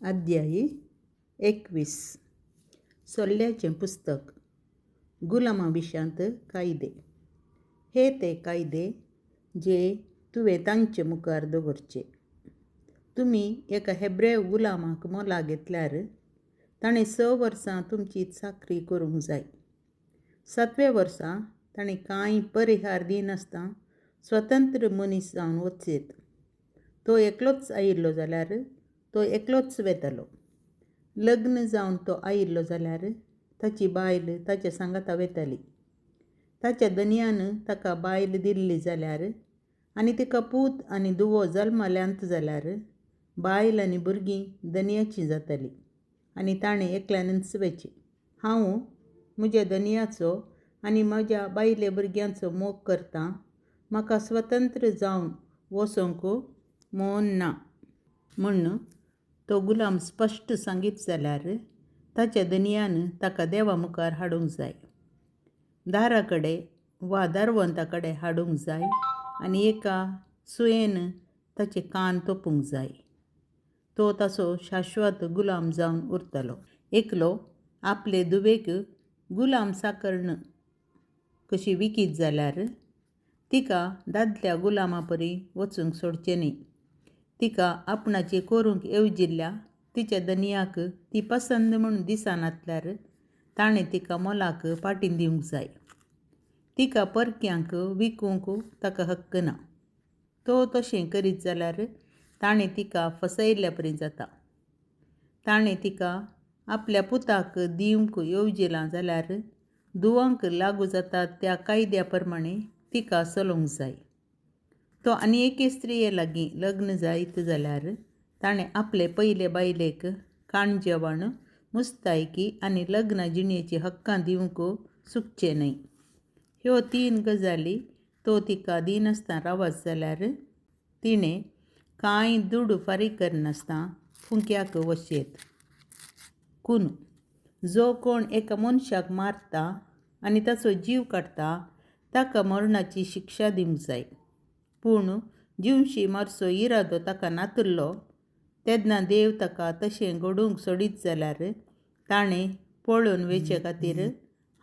अध्यायी 21 सोल्ल्याचें पुस्तक गुलामा विशांत कायदे हे ते कायदे जे तुवें तांचे मुखार दवरचे. तुमी एका हेब्रेव गुलामाक मोला घेतल्यार ताणें 6 वर्सां तुमची चाकरी करूंक जाय. 7व्या वर्सा ताणें कांय परिहार दिनासतना स्वतंत्र मनीस जावन वचेत. तो एकलोच आयिल्लो जाल्यार तो एकलोच वेतलो. लग्न जावन तो आयिल्लो जाल्यार ताची बायल ताच्या सांगाता वेताली. ताच्या दनयान ताका बायल दिल्ली जाल्यार आनी तिका पूत आनी धुवो जल्मल्यांत जाल्यार बायल आनी भुरगीं दनयाचीं जातालीं आनी ताणें एकल्यान चुवेचें. हांव म्हज्या दनयाचो आनी म्हज्या बायले भुरग्यांचो मोग करतां. म्हाका स्वतंत्र जावन वचोंक मोन ना म्हूण तो गुलाम स्पश्ट सांगीत जाल्यार ताच्या दनयान ताका देवा मुखार हाडूंक जाय. दारा कडेन वा दारवंता कडेन हाडूंक जाय आनी एका सुयेन ताचे कान तोपूंक जाय. तो ताचो शाश्वत गुलाम जावन उरतलो. एकलो आपले धुवेक गुलाम साकर्ण कशी विकीत जाल्यार तिका दादल्या गुलामा परी वचूंक सोडचें न्ही. तिका आपणाची करूंक येवजिल्ल्या तिच्या दनयाक ती पसंद म्हूण दिसनातल्यार ताणें तिका मोलाक पाटीन दिवंक जाय. तिका परक्यांक विकूंक ताका हक्क ना. तो तशें करीत जाल्यार ताणें तिका फसयल्ल्या परी जाता. ताणें तिका आपल्या पुताक दिवंक येवजिलां जाल्यार धुवोंक लागू जाता त्या कायद्या प्रमाणें तिका चलोवंक जाय. तो आनी एके स्त्रिये लागीं लग्न जायत जाल्यार ताणें आपले पयले बायलेक खाण जेवण मुस्तायकी आनी लग्न जिणेची हक्कां दिवंक चुकचें न्हय. ह्यो 3 गजाली तो तिका दिनासतना रावत जाल्यार तिणें कांय दूड फारीक करनासतना फुंक्याक वचेत. खून जो कोण एका मनशाक मारता आनी ताचो जीव काडटा ताका मरणाची शिक्षा दिवंक जाय. पूण जिवशी मारचो इरादो ताका नातल्लो तेन्ना देव ताका तशें घडूंक सोडीत जाल्यार ताणें पळोवन वेचे खातीर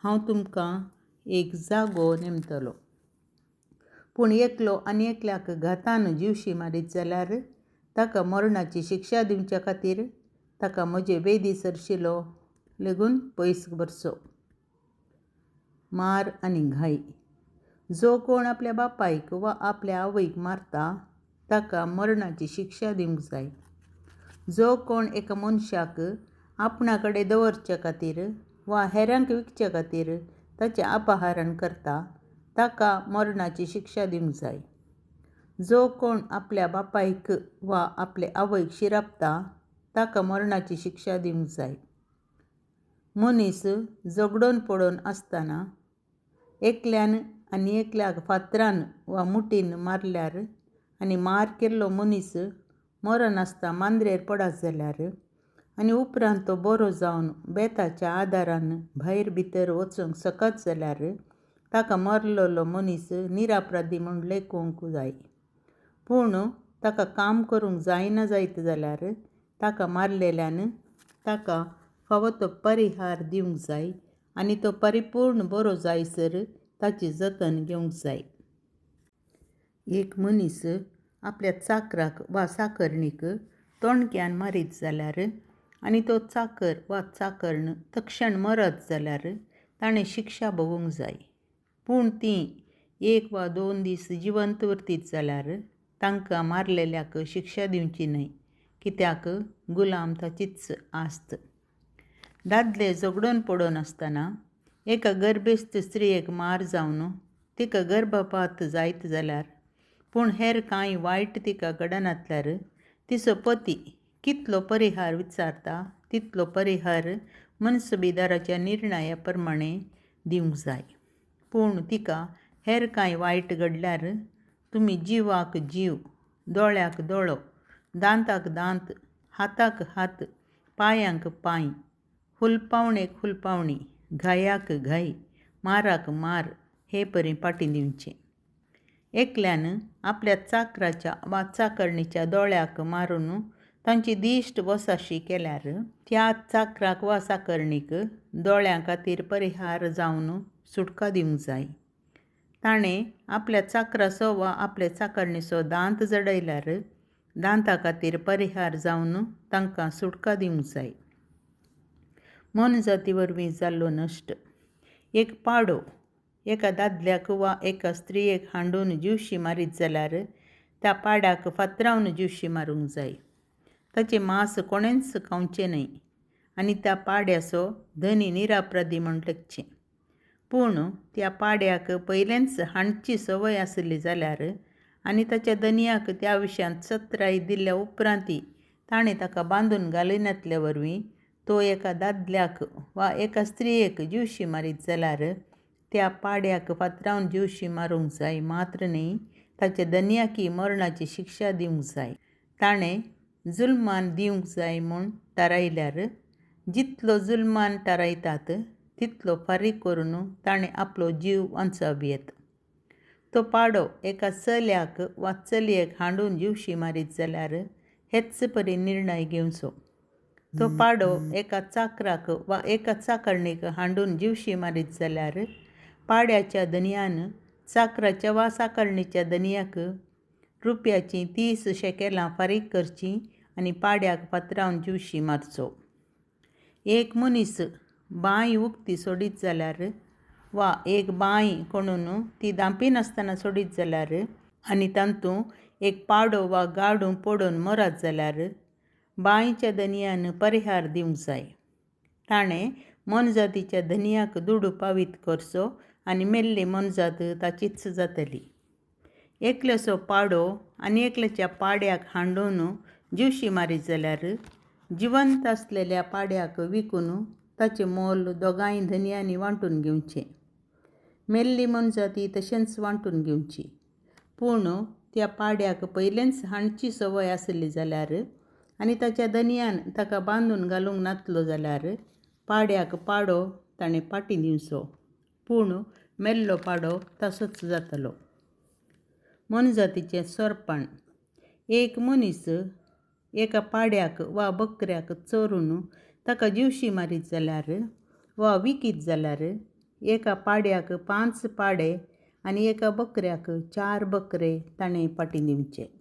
हांव तुमकां एक जागो नेमतलो. पूण एकलो आनी एकल्याक घातान जिवशी मारीत जाल्यार ताका मरणाची शिक्षा दिवच्या खातीर ताका म्हजे वेदी सरशिलो लेगून पयस भरचो. मार आनी घाई जो कोण आपल्या बापायक वा आपल्या आवयक मारता ताका मरणाची शिक्षा दिवंक जाय. जो कोण एका मनशाक आपणा कडेन दवरचे खातीर वा हेरांक विकचे खातीर ताचें अपहरण करता ताका मरणाची शिक्षा दिवंक जाय. जो कोण आपल्या बापायक वा आपले आवयक शिरपता ताका मरणाची शिक्षा दिवंक जाय. मनीस झगडून पडून आसतना एकल्यान आनी एकल्याक फातरान वा मुठीन मारल्यार आनी मार केल्लो मनीस मरनासतना मांद्रेर पडत जाल्यार आनी उपरांत तो बरो जावन बेताच्या आदारान भायर भितर वचूंक शकत जाल्यार ताका मरलेलो मनीस निरापराधी म्हूण लेखूंक जाय. पूण ताका काम करूंक जायना जायत जाल्यार ताका मारलेल्यान ताका फावो तो परिहार दिवंक जाय आनी तो परिपूर्ण बरो जायसर ताची जतन घेवंक जाय. एक मनीस आपल्या चाकराक वा चाकरणीक तोणक्यान मारीत जाल्यार आनी तो चाकर वा चाकर्ण तक्षण मरत जाल्यार ताणें शिक्षा भोगूंक जाय. पूण तीं 1 वा 2 दीस जिवंत उरतीत जाल्यार तांकां मारलेल्याक शिक्षा दिवची न्हय, कित्याक गुलाम ताचीच आस्त. दादले झगडून पडून आसतना एका गर्भेस्त स्त्रियेक मार जावन तिका गर्भपात जायत जाल्यार पूण हेर कांय वायट तिका घडनातल्यार तिचो पती कितलो परिहार विचारता तितलो परिहार मनसबीदाराच्या निर्णया प्रमाणें दिवंक जाय. पूण तिका हेर कांय वायट घडल्यार तुमी जिवाक जीव, दोळ्याक दोळो, दांताक दांत, हाताक हात, पांयांक पांय, हुलपावणेक हुलपावणी, घायाक घाय, माराक मार हे परी पाटीं दिवचें. एकल्यान आपल्या चाकराच्या वा चाकरणीच्या दोळ्याक मारून तांची दिश्ट वसाशी केल्यार त्या चाकराक वा चाकरणीक दोळ्यां खातीर परिहार जावन सुटका दिवंक जाय. ताणें आपल्या चाकराचो वा आपल्या चाकरणीचो दांत जडयल्यार दांता खातीर परिहार जावन तांकां सुटका दिवंक जाय. मन जाती वरवीं जाल्लो नश्ट. एक पाडो एका दादल्याक वा एका स्त्रियेक हांडून जिवशी मारीत जाल्यार त्या पाड्याक फातरावन जिवशी मारूंक जाय. ताचें मांस कोणेंच खावचें न्हय आनी त्या पाड्याचो धनी निरापराधी म्हूण लेखचें. पूण त्या पाड्याक पयलेंच हांडची संवय आसली जाल्यार आनी ताच्या धनयाक त्या विशयांत सत्राय दिल्ल्या उपरांतय ताणें ताका बांदून घालिनातल्या वरवीं तो एका दादल्याक वा एका स्त्रियेक जिवशी मारीत जाल्यार त्या पाड्याक फातरावन जिवशी मारूंक जाय, मात्र न्हय ताच्या धनयाकी मरणाची शिक्षा दिवंक जाय. ताणें जुल्मान दिवंक जाय म्हूण थारायल्यार जितलो जुल्मान थारायतात तितलो फारीक करून ताणें आपलो जीव वांचप येता. तो पाडो एका चल्याक वा चलयेक हांडून जिवशी मारीत जाल्यार हेच परी निर्णय घेवचो. तो पाडो एका चाकराक वा एका चाकरणीक हांडून जिवशी मारीत जाल्यार पाड्याच्या धनयान चाकराच्या वा चाकरणीच्या धनयाक रुपयाची 30 शेकेलां फारीक करचीं आनी पाड्याक फातरावन जिवशी मारचो. एक मनीस बांय उक्ती सोडीत जाल्यार वा एक बांय खणून ती धांपी नासतना सोडीत जाल्यार आनी तातूंत एक पाडो वा गाडूं पडून मरत जाल्यार बांयच्या धनयान परिहार दिवंक जाय. ताणें मनजातीच्या धनयाक दुडू पावीत करचो आनी मेल्ली मनजात ताचीच जातली. एकल्याचो पाडो आनी एकल्याच्या पाड्याक हांडून जिवशी मारीत जाल्यार जिवंत आसलेल्या पाड्याक विकून ताचें मोल दोगांय धनयांनी वांटून घेवचें. मेल्ली मनजाती तशेंच वांटून घेवची. पूण त्या पाड्याक पयलेंच हांडची संवय आसली जाल्यार आनी ताच्या धनयान ताका बांदून घालूंक नातलो जाल्यार पाड्याक पाडो ताणें पाटी दिवचो. पूण मेल्लो पाडो तसोच जातलो. मनजातीचें सोरपण. एक मनीस एका पाड्याक वा बकऱ्याक चोरून ताका जिवशी मारीत जाल्यार वा विकीत जाल्यार एका पाड्याक 5 पाडे आनी एका बकऱ्याक 4 बकरे ताणें पाटी दिवचे.